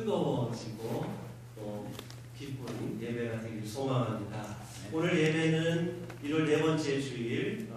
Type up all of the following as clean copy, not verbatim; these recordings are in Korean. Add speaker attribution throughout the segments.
Speaker 1: 뜨거워지고 또 기쁜 예배가 되기를 소망합니다. 오늘 예배는 1월 네 번째 주일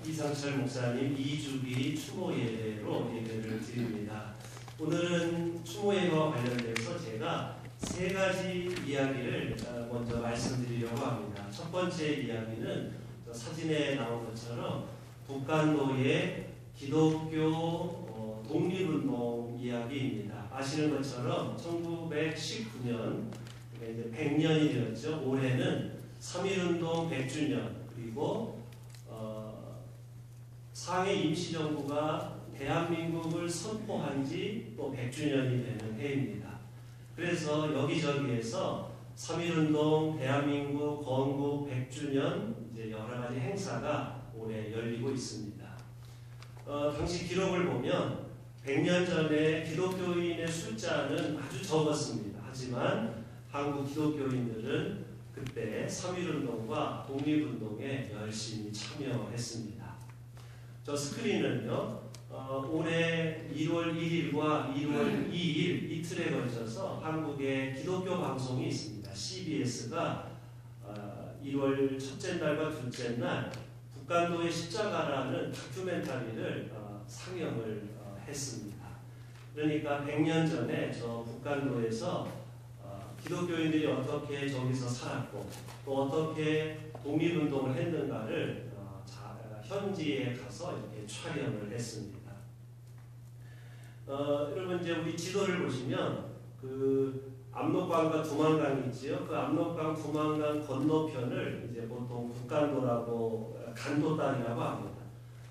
Speaker 1: 이상철 목사님 2주기 추모 예배로 예배를 드립니다. 오늘은 추모 예배와 관련돼서 제가 세 가지 이야기를 먼저 말씀드리려고 합니다. 첫 번째 이야기는 사진에 나온 것처럼 북한도의 기독교 독립운동 이야기입니다. 아시는 것처럼 1919년 이제 100년이 되었죠. 올해는 3.1운동 100주년 그리고 상해 임시정부가 대한민국을 선포한 지 또 100주년이 되는 해입니다. 그래서 여기저기에서 3.1운동 대한민국 건국 100주년 이제 여러 가지 행사가 올해 열리고 있습니다. 당시 기록을 보면 100년 전에 기독교인의 숫자는 아주 적었습니다. 하지만 한국 기독교인들은 그때 3.1운동과 독립운동에 열심히 참여했습니다. 저 스크린은요, 올해 1월 1일과 1월 2일 이틀에 걸쳐서 한국의 기독교 방송이 있습니다. CBS가 1월 첫째 날과 둘째 날 북한도의 십자가라는 다큐멘터리를 상영을 했습니다. 그러니까 100년 전에 저 북한도에서 기독교인들이 어떻게 저기서 살았고 또 어떻게 독립운동을 했는가를 현지에 가서 이렇게 촬영을 했습니다. 여러분 이제 우리 지도를 보시면 그 압록강과 두만강이 있지요. 그 압록강, 두만강 건너편을 이제 보통 북간도라고 간도단이라고 합니다.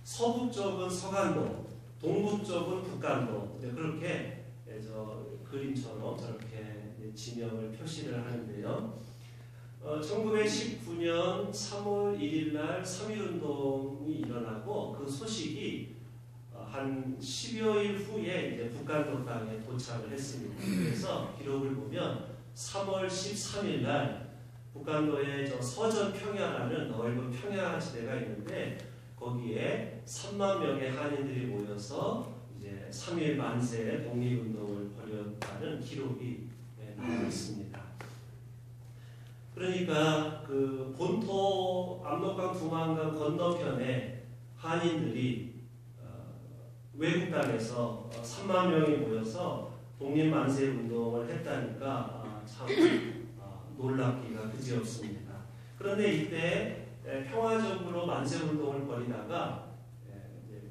Speaker 1: 서북 쪽은 서간도, 동북 쪽은 북간도. 이제 그렇게 저 그림처럼 저렇게 지명을 표시를 하는데요. 1919년 3월 1일 날 3.1운동이 일어나고 그 소식이 한 10여일 후에 이제 북간도 땅에 도착을 했습니다. 그래서 기록을 보면 3월 13일 날 북간도에 저 서전평야라는 넓은 평야지대가 있는데 거기에 3만 명의 한인들이 모여서 이제 3.1 만세 독립운동을 벌였다는 기록이 나와 있습니다. 그러니까 그 본토 압록강 두만강 건너편에 한인들이 외국 땅에서 3만 명이 모여서 독립만세 운동을 했다니까 참 놀랍기가 그지없습니다. 그런데 이때 평화적으로 만세 운동을 벌이다가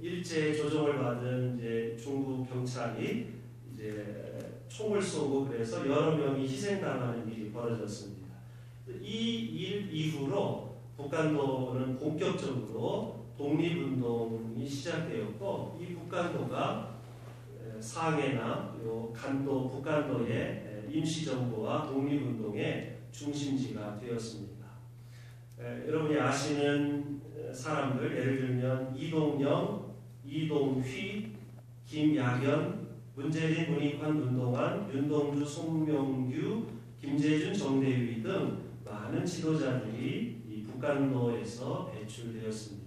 Speaker 1: 일제 조종을 받은 이제 중국 경찰이 이제 총을 쏘고 그래서 여러 명이 희생당하는 일이 벌어졌습니다. 이 일 이후로 북간도는 본격적으로 독립운동이 시작되었고 이 북간도가 상해나 간도, 북간도의 임시정부와 독립운동의 중심지가 되었습니다. 여러분이 아시는 사람들 예를 들면 이동영, 이동휘, 김야견, 문재린, 문익환, 문동환, 윤동주, 송명규, 김재준, 정대위 등 많은 지도자들이 이 북간도에서 배출되었습니다.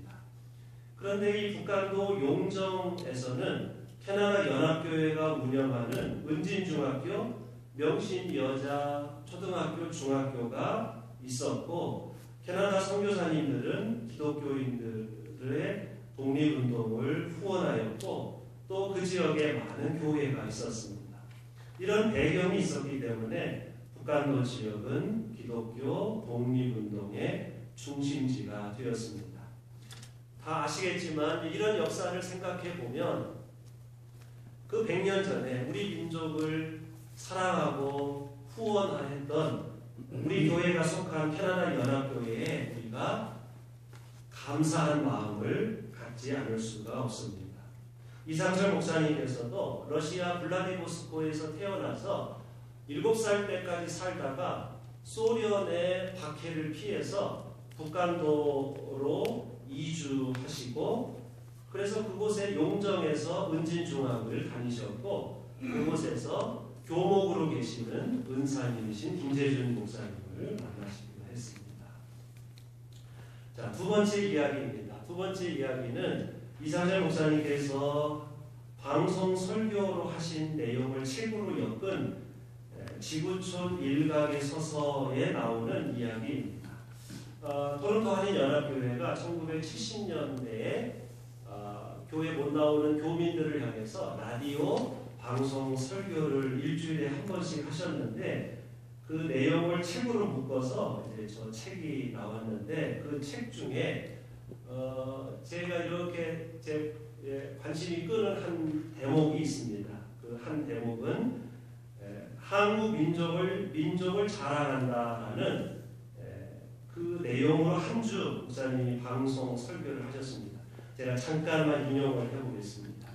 Speaker 1: 그런데 이 북간도 용정에서는 캐나다 연합교회가 운영하는 은진중학교, 명신여자 초등학교, 중학교가 있었고 캐나다 선교사님들은 기독교인들의 독립운동을 후원하였고 또 그 지역에 많은 교회가 있었습니다. 이런 배경이 있었기 때문에 북간도 지역은 기독교 독립운동의 중심지가 되었습니다. 다 아시겠지만 이런 역사를 생각해 보면 그 100년 전에 우리 민족을 사랑하고 후원했던 우리 교회가 속한 캐나다 연합교회에 우리가 감사한 마음을 갖지 않을 수가 없습니다. 이상철 목사님께서도 러시아 블라디보스토크에서 태어나서 7살 때까지 살다가 소련의 박해를 피해서 북간도로 이주하시고 그래서 그곳에 용정에서 은진중학을 다니셨고 그곳에서 교목으로 계시는 은사님이신 김재준 목사님을 만나시기도 했습니다. 자, 두 번째 이야기입니다. 두 번째 이야기는 이상철 목사님께서 방송 설교로 하신 내용을 책으로 엮은 지구촌 일각에 서서에 나오는 이야기입니다. 토론토 한인연합교회가 1970년대에 교회 못 나오는 교민들을 향해서 라디오 방송 설교를 일주일에 한 번씩 하셨는데 그 내용을 책으로 묶어서 이제 저 책이 나왔는데 그 책 중에 제가 이렇게 제 관심이 끄는 한 대목이 있습니다. 그 한 대목은 한국 민족을 자랑한다라는 그 내용으로 한 주 목사님이 방송 설교를 하셨습니다. 제가 잠깐만 인용을 해보겠습니다.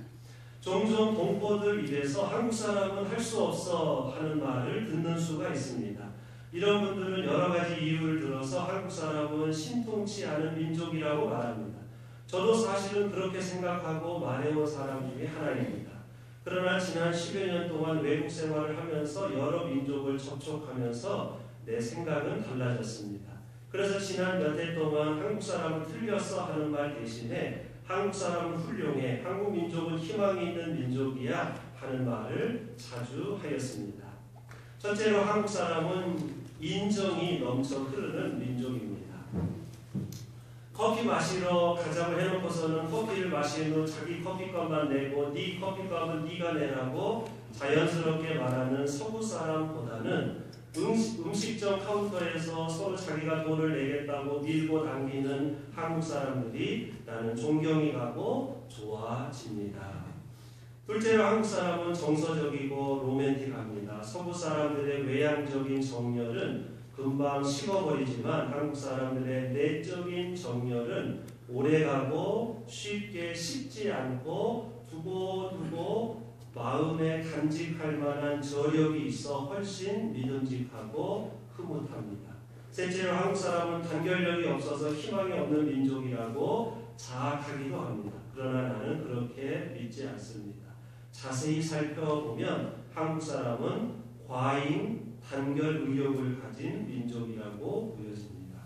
Speaker 1: 종종 동포들 입에서 한국 사람은 할 수 없어 하는 말을 듣는 수가 있습니다. 이런 분들은 여러 가지 이유를 들어서 한국 사람은 신통치 않은 민족이라고 말합니다. 저도 사실은 그렇게 생각하고 말해온 사람 중에 하나입니다. 그러나 지난 10여 년 동안 외국 생활을 하면서 여러 민족을 접촉하면서 내 생각은 달라졌습니다. 그래서 지난 몇 해 동안 한국 사람은 틀렸어 하는 말 대신에 한국 사람은 훌륭해, 한국 민족은 희망이 있는 민족이야 하는 말을 자주 하였습니다. 첫째로 한국 사람은 인정이 넘쳐 흐르는 민족입니다. 커피 마시러 가자고 해놓고서는 커피를 마신 후 자기 커피값만 내고 네 커피값은 네가 내라고 자연스럽게 말하는 서구 사람보다는 음식점 카운터에서 서로 자기가 돈을 내겠다고 밀고 당기는 한국 사람들이 나는 존경이 가고 좋아집니다. 둘째로 한국 사람은 정서적이고 로맨틱합니다. 서구 사람들의 외향적인 정열은 금방 식어버리지만 한국 사람들의 내적인 정열은 오래가고 쉽게 식지 않고 두고두고 마음에 간직할 만한 저력이 있어 훨씬 믿음직하고 흐뭇합니다. 셋째로 한국 사람은 단결력이 없어서 희망이 없는 민족이라고 자학하기도 합니다. 그러나 나는 그렇게 믿지 않습니다. 자세히 살펴보면 한국 사람은 과잉 단결 의욕을 가진 민족이라고 보여집니다.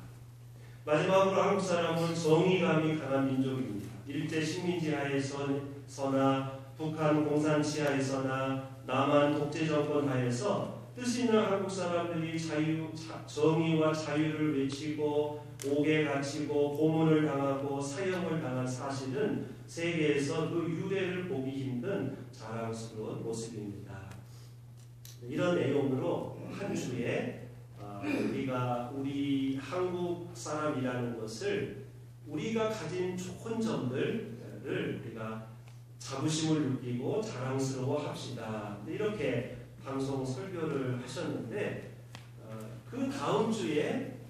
Speaker 1: 마지막으로 한국 사람은 정의감이 강한 민족입니다. 일제 식민지 하에서나 북한 공산 지하에서나 남한 독재 정권 하에서 뜻 있는 한국 사람들이 정의와 자유를 외치고 옥에 갇히고 고문을 당하고 사형을 당한 사실은 세계에서 그 유례를 보기 힘든 자랑스러운 모습입니다. 이런 내용으로 한 주에 우리가 우리 한국 사람이라는 것을 우리가 가진 좋은 점들을 우리가 자부심을 느끼고 자랑스러워 합시다. 이렇게 방송 설교를 하셨는데 그 다음 주에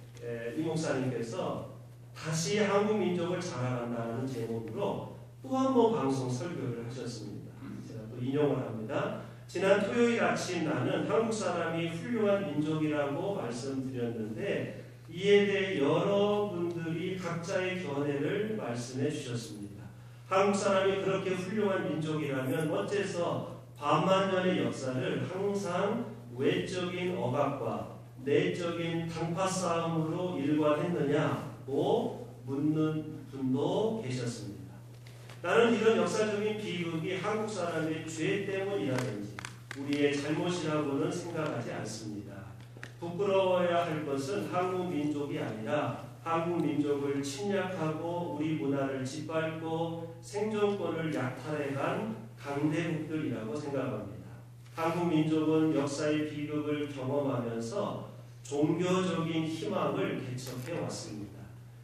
Speaker 1: 이 목사님께서 다시 한국 민족을 자랑한다는 제목으로 또 한 번 방송 설교를 하셨습니다. 제가 또 인용을 합니다. 지난 토요일 아침 나는 한국 사람이 훌륭한 민족이라고 말씀드렸는데 이에 대해 여러분들이 각자의 견해를 말씀해 주셨습니다. 한국 사람이 그렇게 훌륭한 민족이라면 어째서 반만년의 역사를 항상 외적인 억압과 내적인 당파 싸움으로 일관했느냐고 묻는 분도 계셨습니다. 나는 이런 역사적인 비극이 한국 사람의 죄 때문이라든지 우리의 잘못이라고는 생각하지 않습니다. 부끄러워야 할 것은 한국 민족이 아니라 한국 민족을 침략하고 우리 문화를 짓밟고 생존권을 약탈해간 강대국들이라고 생각합니다. 한국 민족은 역사의 비극을 경험하면서 종교적인 희망을 개척해 왔습니다.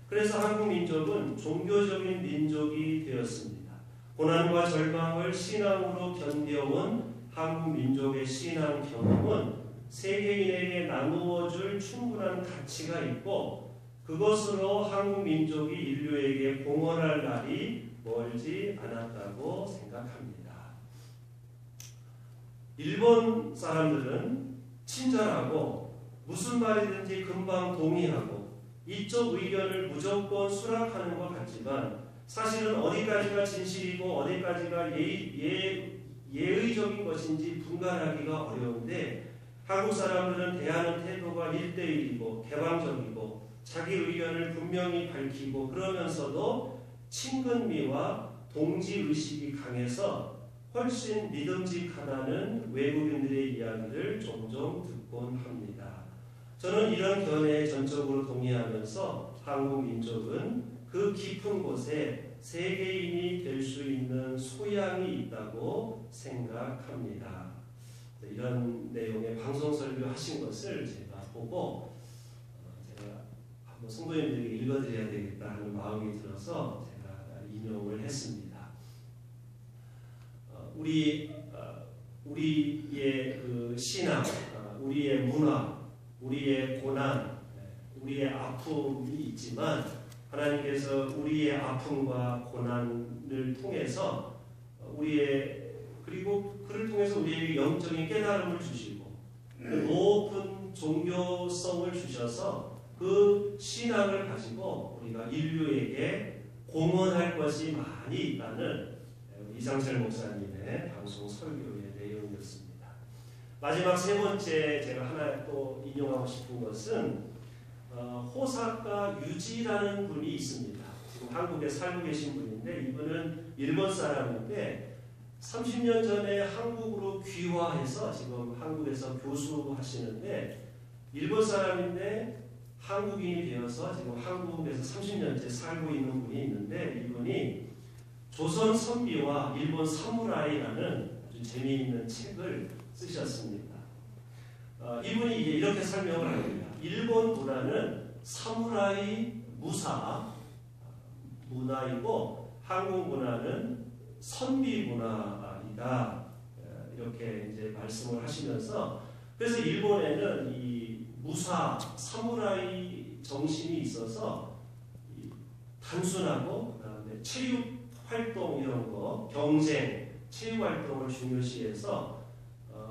Speaker 1: 그래서 한국 민족은 종교적인 민족이 되었습니다. 고난과 절망을 신앙으로 견뎌온 한국 민족의 신앙 경험은 세계인에게 나누어줄 충분한 가치가 있고 그것으로 한국 민족이 인류에게 공헌할 날이 멀지 않았다고 생각합니다. 일본 사람들은 친절하고 무슨 말이든지 금방 동의하고 이쪽 의견을 무조건 수락하는 것 같지만 사실은 어디까지가 진실이고 어디까지가 예의적인 것인지 분간하기가 어려운데 한국 사람들은 대하는 태도가 1대1이고 개방적이고 자기 의견을 분명히 밝히고 그러면서도 친근미와 동지의식이 강해서 훨씬 믿음직하다는 외국인들의 이야기를 종종 듣곤 합니다. 저는 이런 견해에 전적으로 동의하면서 한국 민족은 그 깊은 곳에 세계인이 될 수 있는 소양이 있다고 생각합니다. 이런 내용의 방송 설교하신 것을 제가 보고 제가 한번 성도님들에게 읽어드려야 되겠다 하는 마음이 들어서 제가 인용을 했습니다. 우리의 그 신앙, 우리의 문화, 우리의 고난, 우리의 아픔이 있지만 하나님께서 우리의 아픔과 고난을 통해서 그리고 그를 통해서 우리에게 영적인 깨달음을 주시고 높은 종교성을 주셔서 그 신앙을 가지고 우리가 인류에게 공헌할 것이 많이 있다는 이상철 목사님의 방송 설교의 내용이었습니다. 마지막 세 번째 제가 하나 또 인용하고 싶은 것은 호사카 유지라는 분이 있습니다. 지금 한국에 살고 계신 분인데 이분은 일본 사람인데 30년 전에 한국으로 귀화해서 지금 한국에서 교수하시는데 일본 사람인데 한국인이 되어서 지금 한국에서 30년째 살고 있는 분이 있는데 이분이 조선 선비와 일본 사무라이라는 아주 재미있는 책을 쓰셨습니다. 이분이 이렇게 설명을 합니다. 일본 문화는 사무라이 문화이고 한국 문화는 선비 문화이다. 이렇게 이제 말씀을 하시면서 그래서 일본에는 이 사무라이 정신이 있어서 단순하고 그다음에 체육 활동 이런 거, 경쟁, 체육 활동을 중요시해서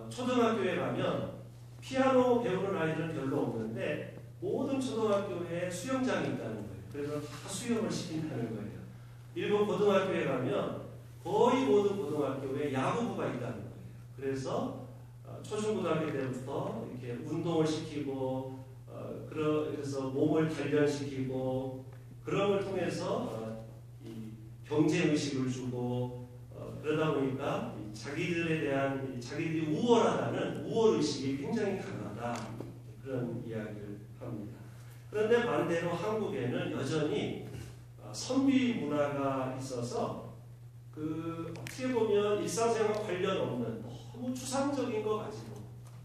Speaker 1: 초등학교에 가면 피아노 배우는 아이들은 별로 없는데 모든 초등학교에 수영장이 있다는 거예요. 그래서 다 수영을 시킨다는 거예요. 일본 고등학교에 가면 거의 모든 고등학교에 야구부가 있다는 거예요. 그래서 초중고등학교 때부터 이렇게 운동을 시키고 그래서 몸을 단련시키고 그런 걸 통해서 경제의식을 주고 그러다 보니까 자기들이 우월하다는 우월의식이 굉장히 강하다 그런 이야기를 합니다. 그런데 반대로 한국에는 여전히 선비 문화가 있어서 어떻게 보면 일상생활 관련 없는 너무 추상적인 거 가지고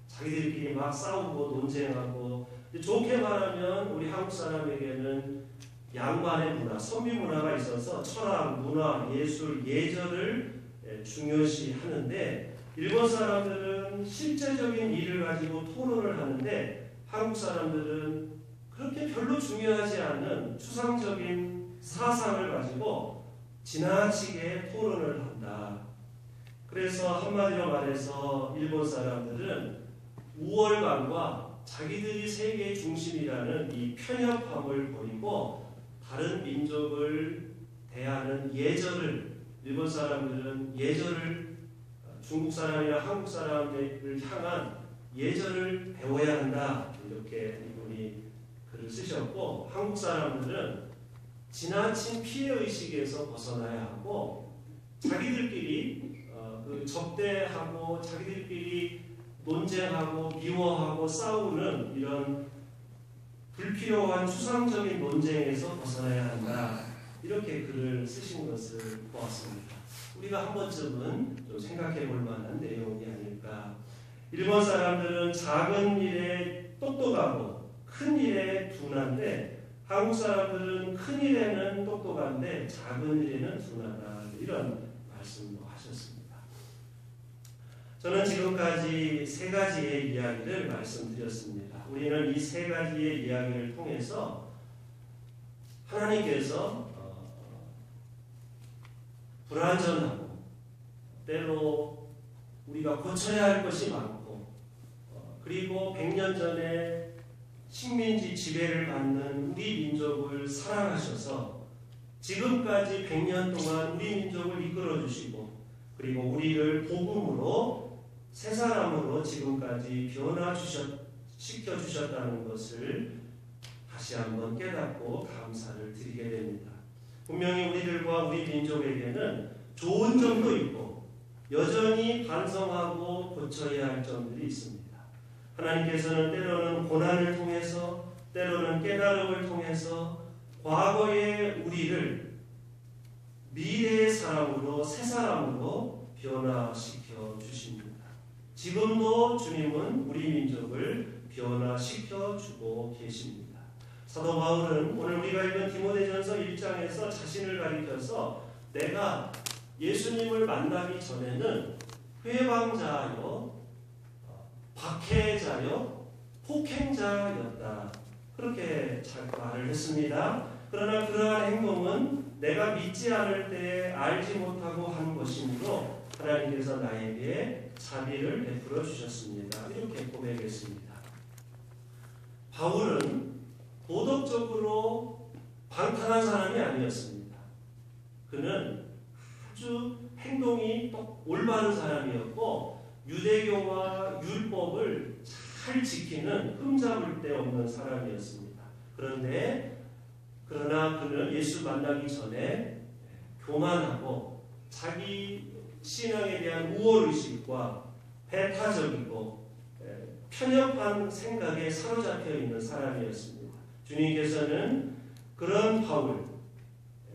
Speaker 1: 자기들끼리 막 싸우고 논쟁하고 좋게 말하면 우리 한국 사람에게는 양반의 문화, 선비 문화가 있어서 철학, 문화, 예술, 예절을 중요시 하는데 일본 사람들은 실제적인 일을 가지고 토론을 하는데 한국 사람들은 그렇게 별로 중요하지 않은 추상적인 사상을 가지고 지나치게 토론을 한다. 그래서 한마디로 말해서 일본 사람들은 우월감과 자기들이 세계의 중심이라는 이 편협함을 버리고 다른 민족을 대하는 일본 사람들은 예절을 중국 사람이나 한국 사람들을 향한 예절을 배워야 한다. 이렇게 이분이 글을 쓰셨고 한국 사람들은 지나친 피해의식에서 벗어나야 하고 자기들끼리 적대하고 자기들끼리 논쟁하고 미워하고 싸우는 이런 불필요한 추상적인 논쟁에서 벗어나야 한다. 이렇게 글을 쓰신 것을 보았습니다. 우리가 한 번쯤은 좀 생각해 볼 만한 내용이 아닐까. 일본 사람들은 작은 일에 똑똑하고 큰 일에 둔한데 한국 사람들은 큰 일에는 똑똑한데 작은 일에는 둔하다. 이런 말씀도 하셨습니다. 저는 지금까지 세 가지의 이야기를 말씀드렸습니다. 우리는 이 세 가지의 이야기를 통해서 하나님께서 불완전하고 때로 우리가 고쳐야 할 것이 많고 그리고 100년 전에 식민지 지배를 받는 우리 민족을 사랑하셔서 지금까지 100년 동안 우리 민족을 이끌어 주시고 그리고 우리를 복음으로 새 사람으로 지금까지 변화시켜 주셨다는 것을 다시 한번 깨닫고 감사를 드리게 됩니다. 분명히 우리들과 우리 민족에게는 좋은 점도 있고 여전히 반성하고 고쳐야 할 점들이 있습니다. 하나님께서는 때로는 고난을 통해서, 때로는 깨달음을 통해서 과거의 우리를 미래의 사람으로, 새 사람으로 변화시켜 주십니다. 지금도 주님은 우리 민족을 변화시켜 주고 계십니다. 사도 바울은 오늘 우리가 읽은 디모데전서 1장에서 자신을 가리켜서 내가 예수님을 만나기 전에는 회방자요, 박해자요, 폭행자였다. 그렇게 말을 했습니다. 그러나 그러한 행동은 내가 믿지 않을 때 알지 못하고 한 것이므로 하나님께서 나에게 자비를 베풀어 주셨습니다. 이렇게 고백했습니다. 바울은 도덕적으로 방탄한 사람이 아니었습니다. 그는 아주 행동이 올바른 사람이었고 유대교와 율법을 잘 지키는 흠잡을 데 없는 사람이었습니다. 그러나 그는 예수 만나기 전에 교만하고 자기 신앙에 대한 우월의식과 배타적이고 편협한 생각에 사로잡혀 있는 사람이었습니다. 주님께서는 그런 바울,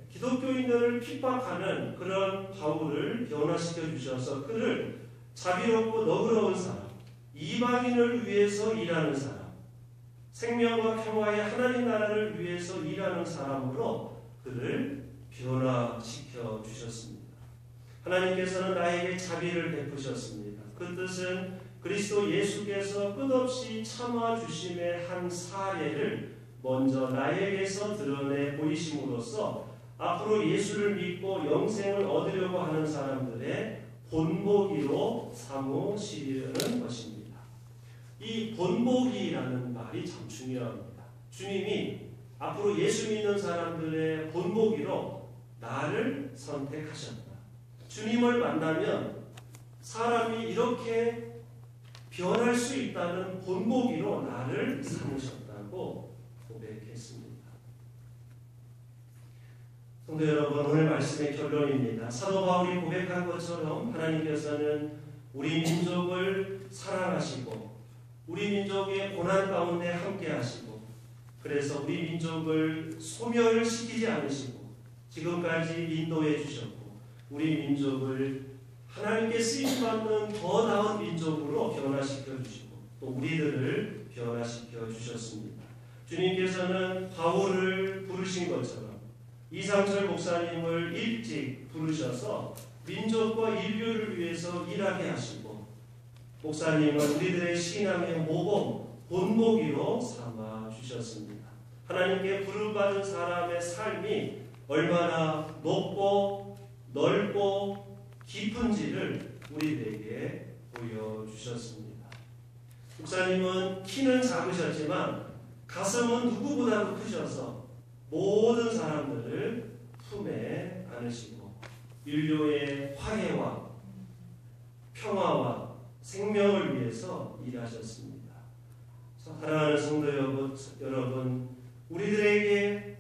Speaker 1: 기독교인들을 핍박하는 그런 바울을 변화시켜 주셔서 그를 자비롭고 너그러운 사람, 이방인을 위해서 일하는 사람, 생명과 평화의 하나님 나라를 위해서 일하는 사람으로 그를 변화시켜 주셨습니다. 하나님께서는 나에게 자비를 베푸셨습니다. 그 뜻은 그리스도 예수께서 끝없이 참아주심의 한 사례를 먼저 나에게서 드러내 보이심으로써 앞으로 예수를 믿고 영생을 얻으려고 하는 사람들의 본보기로 삼으시려는 것입니다. 이 본보기라는 말이 참 중요합니다. 주님이 앞으로 예수 믿는 사람들의 본보기로 나를 선택하셨다. 주님을 만나면 사람이 이렇게 변할 수 있다는 본보기로 나를 삼으셨다고 고백했습니다. 성도 여러분, 오늘 말씀의 결론입니다. 사도 바울이 고백한 것처럼 하나님께서는 우리 민족을 사랑하시고 우리 민족의 고난 가운데 함께 하시고 그래서 우리 민족을 소멸시키지 않으시고 지금까지 인도해 주셨고 우리 민족을 하나님께 쓰임받는 더 나은 민족으로 변화시켜 주시고 또 우리들을 변화시켜 주셨습니다. 주님께서는 바울을 부르신 것처럼 이상철 목사님을 일찍 부르셔서 민족과 인류를 위해서 일하게 하시고 목사님은 우리들의 신앙의 모범, 본보기로 삼아 주셨습니다. 하나님께 부름받은 사람의 삶이 얼마나 높고 넓고 깊은지를 우리들에게 보여주셨습니다. 목사님은 키는 작으셨지만 가슴은 누구보다도 크셔서 모든 사람들을 품에 안으시고 인류의 화해와 평화와 생명을 위해서 일하셨습니다. 사랑하는 성도 여러분, 우리들에게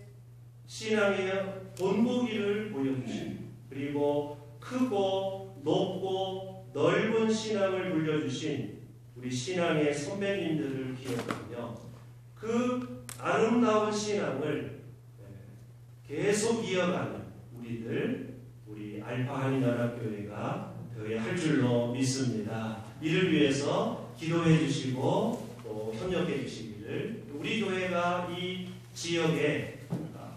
Speaker 1: 신앙의 본보기를 보여주신 그리고 크고 높고 넓은 신앙을 물려주신 우리 신앙의 선배님들을 기억하며 그 아름다운 신앙을 계속 이어가는 우리 알파 한인연합교회가 되어야 할 줄로 믿습니다. 이를 위해서 기도해 주시고 또 협력해 주시기를 우리 교회가 이 지역에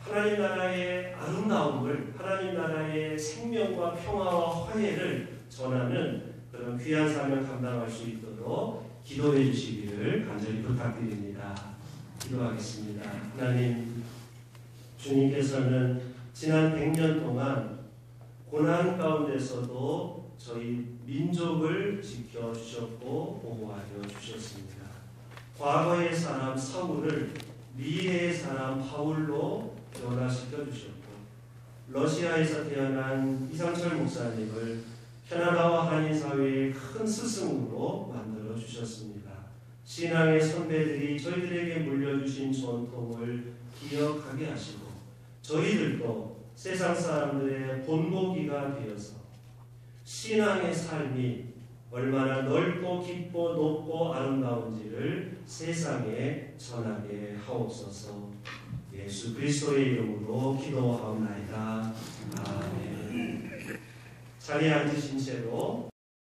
Speaker 1: 하나님 나라의 아름다움을 하나님 나라의 생명과 평화와 화해를 전하는 그런 귀한 삶을 감당할 수 있도록 기도해 주시기를 간절히 부탁드립니다. 기도하겠습니다. 하나님, 주님께서는 지난 100년 동안 고난 가운데서도 저희 민족을 지켜주셨고 보호하여 주셨습니다. 과거의 사람 사울을 미래의 사람 바울로 변화시켜 주셨고 러시아에서 태어난 이상철 목사님을 캐나다와 한인 사회의 큰 스승으로 만들어 주셨습니다. 신앙의 선배들이 저희들에게 물려주신 전통을 기억하게 하시고 저희들도 세상 사람들의 본보기가 되어서 신앙의 삶이 얼마나 넓고 깊고 높고 아름다운지를 세상에 전하게 하옵소서. 예수 그리스도의 이름으로 기도하옵나이다. 아멘. 자리에 앉으신 채로